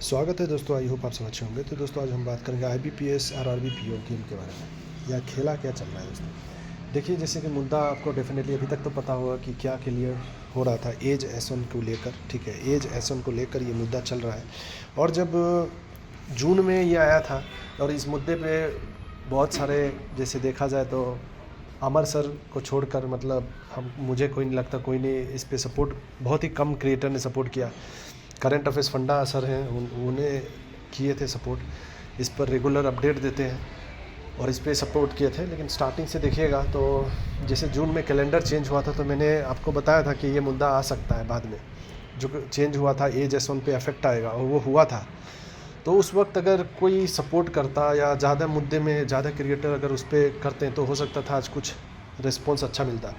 स्वागत है दोस्तों। आई होप आप सब अच्छे होंगे। तो दोस्तों आज हम बात करेंगे IBPS RRB PO गेम के बारे में, या खेला क्या चल रहा है दोस्तों। देखिए, जैसे कि मुद्दा आपको डेफिनेटली अभी तक तो पता होगा कि क्या क्लियर हो रहा था एज S1 को लेकर। ठीक है, एज S1 को लेकर ये मुद्दा चल रहा है। और जब जून में ये आया था और इस मुद्दे पे बहुत सारे, जैसे देखा जाए तो अमर सर को छोड़कर, मतलब मुझे कोई नहीं लगता कोई ने इस पे सपोर्ट, बहुत ही कम क्रिएटर ने सपोर्ट किया। करंट अफेयर्स फंडा सर हैं, उन्हें किए थे सपोर्ट, इस पर रेगुलर अपडेट देते हैं और इस पर सपोर्ट किए थे। लेकिन स्टार्टिंग से देखिएगा तो जैसे जून में कैलेंडर चेंज हुआ था तो मैंने आपको बताया था कि ये मुद्दा आ सकता है बाद में। जो चेंज हुआ था एज S1 पे अफेक्ट आएगा, और वो हुआ था। तो उस वक्त अगर कोई सपोर्ट करता या ज़्यादा मुद्दे में ज़्यादा क्रिएटर अगर उस पर करते हैं तो हो सकता था आज कुछ रिस्पॉन्स अच्छा मिलता।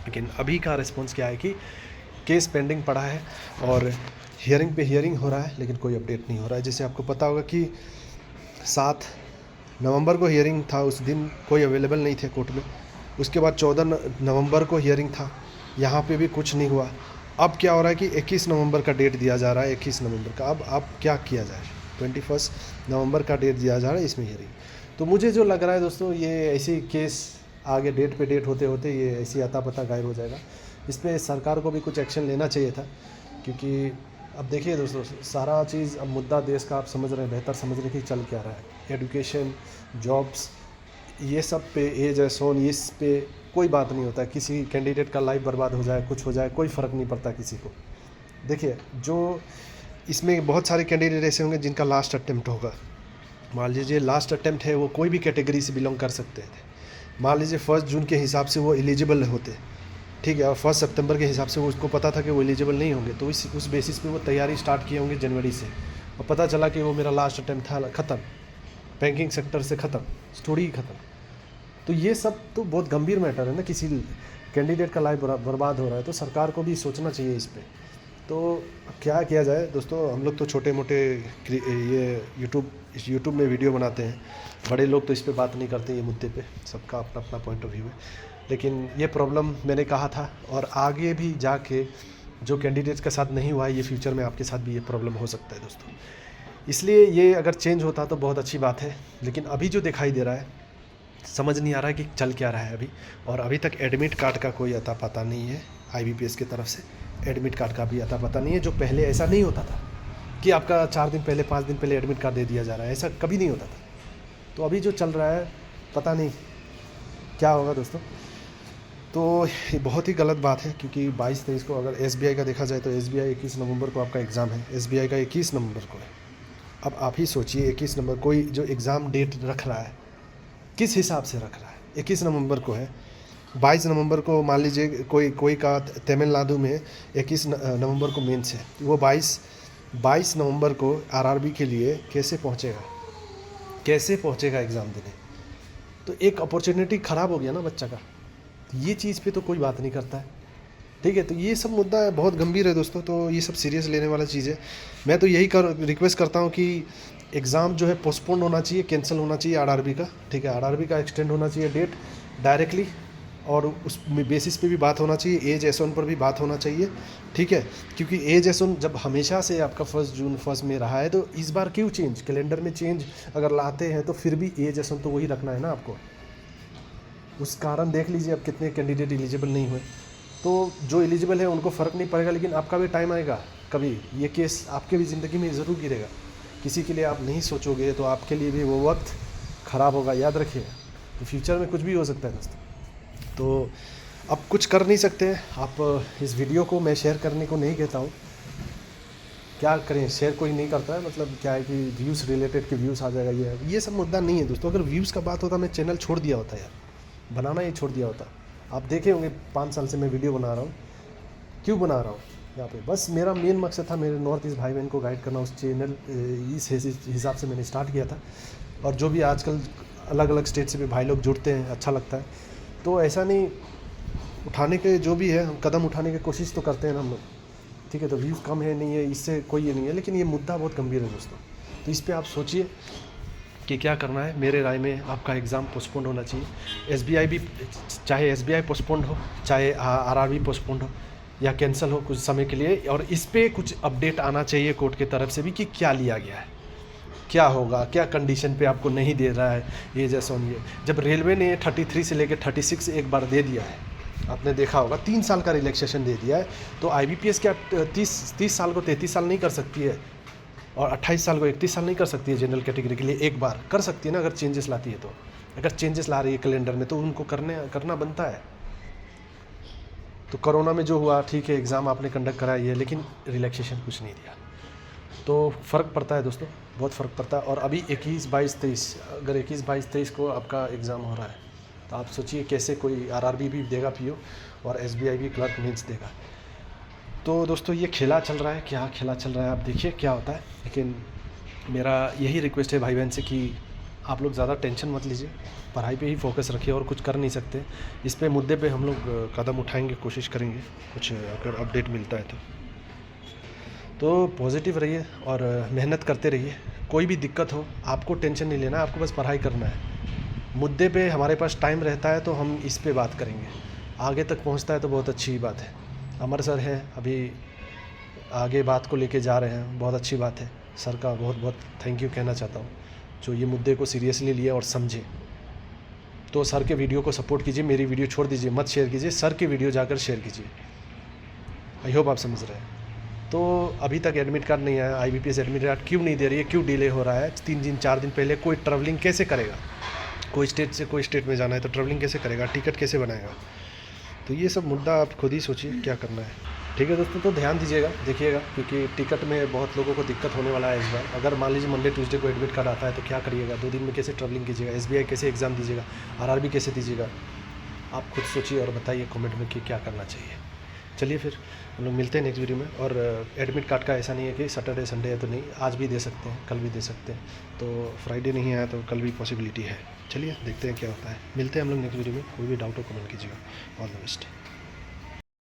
लेकिन अभी का रिस्पॉन्स क्या है कि केस पेंडिंग पड़ा है और हियरिंग पे हियरिंग हो रहा है, लेकिन कोई अपडेट नहीं हो रहा है। जैसे आपको पता होगा कि 7 नवंबर को हियरिंग था, उस दिन कोई अवेलेबल नहीं थे कोर्ट में। उसके बाद 14 नवंबर को हियरिंग था, यहाँ पे भी कुछ नहीं हुआ। अब क्या हो रहा है कि 21 नवंबर का डेट दिया जा रहा है, 21 नवंबर का। अब क्या किया जाए, 21 नवंबर का डेट दिया जा रहा है, इसमें हियरिंग। तो मुझे जो लग रहा है दोस्तों, ये ऐसे केस आगे डेट पे डेट होते होते ये ऐसी अता पता गायब हो जाएगा। इस पर सरकार को भी कुछ एक्शन लेना चाहिए था, क्योंकि अब देखिए दोस्तों, सारा चीज़ अब मुद्दा देश का आप समझ रहे हैं, बेहतर समझ रहे हैं कि चल क्या रहा है। एजुकेशन, जॉब्स, ये सब पे एज S1, इस पे कोई बात नहीं होता है। किसी कैंडिडेट का लाइफ बर्बाद हो जाए, कुछ हो जाए, कोई फ़र्क नहीं पड़ता किसी को। देखिए, जो इसमें बहुत सारे कैंडिडेट ऐसे होंगे जिनका लास्ट अटेम्प्ट होगा। मान लीजिए लास्ट अटेम्प्ट है, वो कोई भी कैटेगरी से बिलोंग कर सकते थे। मान लीजिए 1 जून के हिसाब से वो एलिजिबल होते, ठीक है, और 1 सितंबर के हिसाब से वो उसको पता था कि वो एलिजिबल नहीं होंगे, तो उस बेसिस पे वो तैयारी स्टार्ट किए होंगे जनवरी से। और पता चला कि वो मेरा लास्ट अटेम्प्ट था, ख़त्म, बैंकिंग सेक्टर से ख़त्म, स्टोरी ही ख़त्म। तो ये सब तो बहुत गंभीर मैटर है ना, किसी कैंडिडेट का लाइफ बर्बाद हो रहा है, तो सरकार को भी सोचना चाहिए इस पर। तो क्या किया जाए दोस्तों, हम लोग तो छोटे मोटे ये यूट्यूब में वीडियो बनाते हैं, बड़े लोग तो इस पे बात नहीं करते, ये मुद्दे पे सबका अपना अपना पॉइंट ऑफ व्यू है। लेकिन ये प्रॉब्लम मैंने कहा था, और आगे भी जाके जो कैंडिडेट्स के साथ नहीं हुआ है, ये फ्यूचर में आपके साथ भी ये प्रॉब्लम हो सकता है दोस्तों। इसलिए ये अगर चेंज होता तो बहुत अच्छी बात है, लेकिन अभी जो दिखाई दे रहा है, समझ नहीं आ रहा है कि चल क्या रहा है अभी। और अभी तक एडमिट कार्ड का कोई अता पता नहीं है IBPS की तरफ से। एडमिट कार्ड का भी अता पता नहीं है, जो पहले ऐसा नहीं होता था कि आपका 4 दिन पहले 5 दिन पहले एडमिट कार्ड दे दिया जा रहा है, ऐसा कभी नहीं होता था। तो अभी जो चल रहा है पता नहीं क्या होगा दोस्तों। तो ये बहुत ही गलत बात है, क्योंकि 22-23 को अगर SBI का देखा जाए तो SBI 21 नवंबर को आपका एग्ज़ाम है, SBI का 21 नवंबर को है। अब आप ही सोचिए, 21 नवंबर कोई जो एग्ज़ाम डेट रख रहा है, किस हिसाब से रख रहा है। 21 नवंबर को है, 22 नवंबर को मान लीजिए कोई का तमिलनाडु में 21 नवंबर को मेंस है, वो 22 नवंबर को RRB के लिए कैसे पहुंचेगा एग्ज़ाम देने। तो एक अपॉर्चुनिटी ख़राब हो गया ना बच्चा का। ये चीज़ पे तो कोई बात नहीं करता है, ठीक है। तो ये सब मुद्दा बहुत गंभीर है दोस्तों, तो ये सब सीरियस लेने वाला चीज़ है। मैं तो यही रिक्वेस्ट करता हूँ कि एग्ज़ाम जो है पोस्टपोन होना चाहिए, कैंसिल होना चाहिए RRB का, ठीक है। RRB का एक्सटेंड होना चाहिए डेट डायरेक्टली, और उस बेसिस पे भी बात होना चाहिए, एज S1 पर भी बात होना चाहिए, ठीक है। क्योंकि एज S1 जब हमेशा से आपका 1 जून 1 में रहा है, तो इस बार क्यों चेंज, कैलेंडर में चेंज अगर लाते हैं तो फिर भी एज S1 तो वही रखना है ना आपको। उस कारण देख लीजिए अब कितने कैंडिडेट एलिजिबल नहीं हुए। तो जो एलिजिबल है उनको फ़र्क नहीं पड़ेगा, लेकिन आपका भी टाइम आएगा, कभी ये केस आपके भी ज़िंदगी में ज़रूर गिरेगा। किसी के लिए आप नहीं सोचोगे तो आपके लिए भी वो वक्त ख़राब होगा, याद रखिएगा। तो फ्यूचर में कुछ भी हो सकता है दोस्तों। तो अब कुछ कर नहीं सकते हैं आप। इस वीडियो को मैं शेयर करने को नहीं कहता हूँ, क्या करें, शेयर कोई नहीं करता है, मतलब क्या है कि व्यूज़ रिलेटेड के व्यूज़ आ जाएगा, ये सब मुद्दा नहीं है दोस्तों। अगर व्यूज़ का बात होता मैं चैनल छोड़ दिया होता यार, बनाना ही छोड़ दिया होता। आप देखे होंगे 5 साल से मैं वीडियो बना रहा हूँ, क्यों बना रहा हूँ यहाँ पे, बस मेरा मेन मकसद था मेरे नॉर्थ ईस्ट भाई बहन को गाइड करना। उस चैनल इस हिसाब से मैंने स्टार्ट किया था, और जो भी आजकल अलग अलग स्टेट से भी भाई लोग जुड़ते हैं, अच्छा लगता है। तो ऐसा नहीं, उठाने के जो भी है हम कदम उठाने की कोशिश तो करते हैं ना हम लोग, ठीक है। तो व्यूज़ कम है नहीं है, इससे कोई ये नहीं है, लेकिन ये मुद्दा बहुत गंभीर है दोस्तों। तो इस पर आप सोचिए कि क्या करना है। मेरे राय में आपका एग्ज़ाम पोस्टपोन होना चाहिए। SBI भी, चाहे SBI पोस्टपोन हो, चाहे RRB पोस्टपोन हो, या कैंसिल हो कुछ समय के लिए, और इस पे कुछ अपडेट आना चाहिए कोर्ट की तरफ से भी कि क्या लिया गया है, क्या होगा, क्या कंडीशन पे आपको नहीं दे रहा है ये जैसा ये। जब रेलवे ने 33 से लेकर 36 एक बार दे दिया है, आपने देखा होगा 3 साल का रिलैक्सेशन दे दिया है, तो IBPS क्या 30 साल को 33 साल नहीं कर सकती है, और 28 साल को 31 साल नहीं कर सकती है जनरल कैटेगरी के लिए? एक बार कर सकती है ना, अगर चेंजेस लाती है तो। अगर चेंजेस ला रही है कैलेंडर में तो उनको करना बनता है। तो कोरोना में जो हुआ ठीक है, एग्ज़ाम आपने कंडक्ट कराई है, लेकिन रिलैक्सेशन कुछ नहीं दिया, तो फ़र्क पड़ता है दोस्तों, बहुत फ़र्क पड़ता है। और अभी 21, 22, 23, अगर 21, 22, 23 को आपका एग्ज़ाम हो रहा है, तो आप सोचिए कैसे कोई RRB भी देगा PO, और SBI भी क्लर्क मेंस देगा। तो दोस्तों ये खेला चल रहा है, क्या खेला चल रहा है, आप देखिए क्या होता है। लेकिन मेरा यही रिक्वेस्ट है भाई बहन से कि आप लोग ज़्यादा टेंशन मत लीजिए, पढ़ाई पे ही फोकस रखिए, और कुछ कर नहीं सकते इस पे मुद्दे पे हम लोग कदम उठाएंगे, कोशिश करेंगे कुछ अगर अपडेट मिलता है तो पॉजिटिव रहिए और मेहनत करते रहिए। कोई भी दिक्कत हो आपको टेंशन नहीं लेना, आपको बस पढ़ाई करना है। मुद्दे पे हमारे पास टाइम रहता है तो हम इस पे बात करेंगे, आगे तक पहुंचता है तो बहुत अच्छी बात है। अमर सर हैं अभी आगे बात को लेके जा रहे हैं, बहुत अच्छी बात है। सर का बहुत बहुत थैंक यू कहना चाहता हूँ जो ये मुद्दे को सीरियसली लिए और समझे। तो सर के वीडियो को सपोर्ट कीजिए, मेरी वीडियो छोड़ दीजिए, मत शेयर कीजिए, सर की वीडियो जाकर शेयर कीजिए। आई होप आप समझ रहे हैं। तो अभी तक एडमिट कार्ड नहीं आया, IBPS एडमिट कार्ड क्यों नहीं दे रही है, क्यों डिले हो रहा है? 3 दिन 4 दिन पहले कोई ट्रैवलिंग कैसे करेगा? कोई स्टेट से कोई स्टेट में जाना है तो ट्रैवलिंग कैसे करेगा, टिकट कैसे बनाएगा? तो ये सब मुद्दा आप खुद ही सोचिए क्या करना है। ठीक है दोस्तों, तो ध्यान दीजिएगा, देखिएगा, क्योंकि टिकट में बहुत लोगों को दिक्कत होने वाला है इस बार। अगर मान लीजिए मंडे ट्यूसडे को एडमिट कार्ड आता है तो क्या करिएगा? 2 दिन में कैसे ट्रैवलिंग कीजिएगा? SBI कैसे एग्ज़ाम दीजिएगा? RRB कैसे दीजिएगा? आप खुद सोचिए और बताइए कमेंट में कि क्या करना चाहिए। चलिए फिर हम लोग मिलते हैं नेक्स्ट वीडियो में। और एडमिट कार्ड का ऐसा नहीं है कि सैटरडे संडे है तो नहीं, आज भी दे सकते हैं, कल भी दे सकते हैं। तो फ्राइडे नहीं आया तो कल भी पॉसिबिलिटी है। चलिए देखते हैं क्या होता है, मिलते हैं हम लोग नेक्स्ट वीडियो में। कोई भी डाउट हो कमेंट कीजिएगा। All the best.